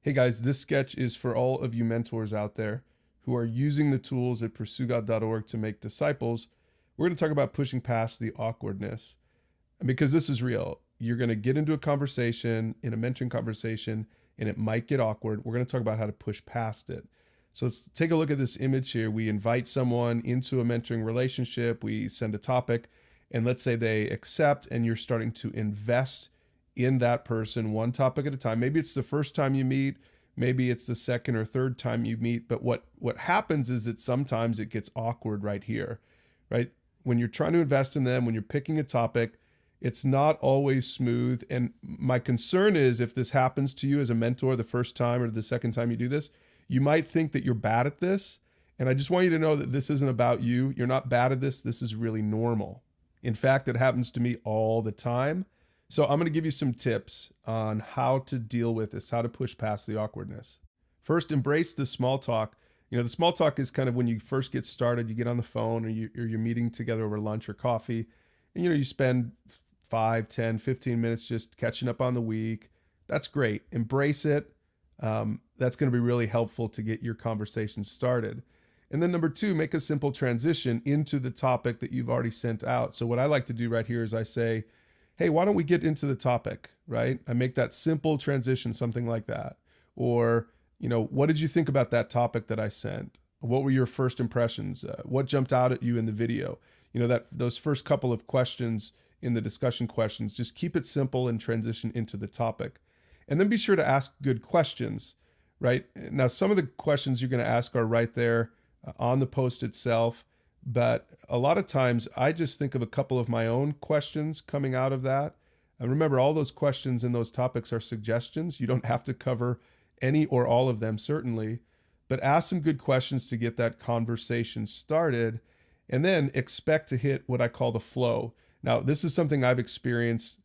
Hey guys, this sketch is for all of you mentors out there who are using the tools at pursuegod.org to make disciples. We're going to talk about pushing past the awkwardness. And because this is real, you're going to get into a conversation, in a mentoring conversation, and it might get awkward. We're going to talk about how to push past it. So let's take a look at this image here. We invite someone into a mentoring relationship, we send a topic, and let's say they accept, and you're starting to invest in that person one topic at a time. Maybe it's the first time you meet, maybe it's the second or third time you meet, but what happens is that sometimes it gets awkward right here, right? When you're trying to invest in them, when you're picking a topic, it's not always smooth. And my concern is if this happens to you as a mentor the first time or the second time you do this, you might think that you're bad at this. And I just want you to know that this isn't about you. You're not bad at this. This is really normal. In fact, it happens to me all the time. So I'm going to give you some tips on how to deal with this, how to push past the awkwardness. First, embrace the small talk. The small talk is kind of when you first get started, you get on the phone or you're meeting together over lunch or coffee, and you spend 5, 10, 15 minutes just catching up on the week. That's great. Embrace it. That's going to be really helpful to get your conversation started. And then number 2, make a simple transition into the topic that you've already sent out. So what I like to do right here is I say, hey, why don't we get into the topic, right? I make that simple transition, something like that. Or, what did you think about that topic that I sent? What were your first impressions? What jumped out at you in the video? Those first couple of questions in the discussion questions, just keep it simple and transition into the topic. And then be sure to ask good questions, right? Now, some of the questions you're going to ask are right there on the post itself. But a lot of times I just think of a couple of my own questions coming out of that. And remember, all those questions and those topics are suggestions. You don't have to cover any or all of them, certainly. But ask some good questions to get that conversation started. And then expect to hit what I call the flow. Now, this is something I've experienced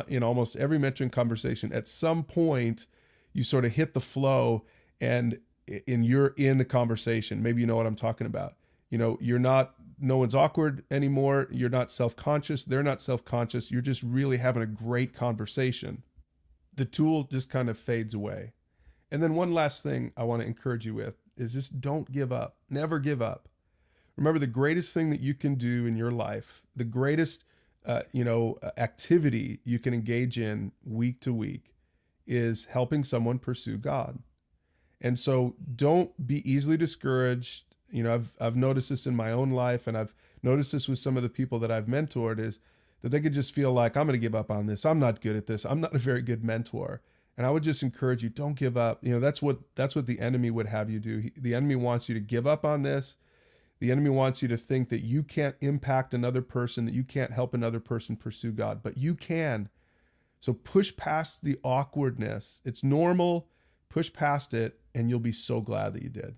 in almost every mentoring conversation. At some point, you sort of hit the flow and you're in the conversation. Maybe you know what I'm talking about. You're not, no one's awkward anymore. You're not self-conscious. They're not self-conscious. You're just really having a great conversation. The tool just kind of fades away. And then one last thing I want to encourage you with is just don't give up. Never give up. Remember, the greatest thing that you can do in your life, the greatest, activity you can engage in week to week is helping someone pursue God. And so don't be easily discouraged. I've noticed this in my own life, and I've noticed this with some of the people that I've mentored, is that they could just feel like, I'm going to give up on this. I'm not good at this. I'm not a very good mentor. And I would just encourage you, don't give up. That's what the enemy would have you do. The enemy wants you to give up on this. The enemy wants you to think that you can't impact another person, that you can't help another person pursue God, but you can. So push past the awkwardness. It's normal. Push past it, and you'll be so glad that you did.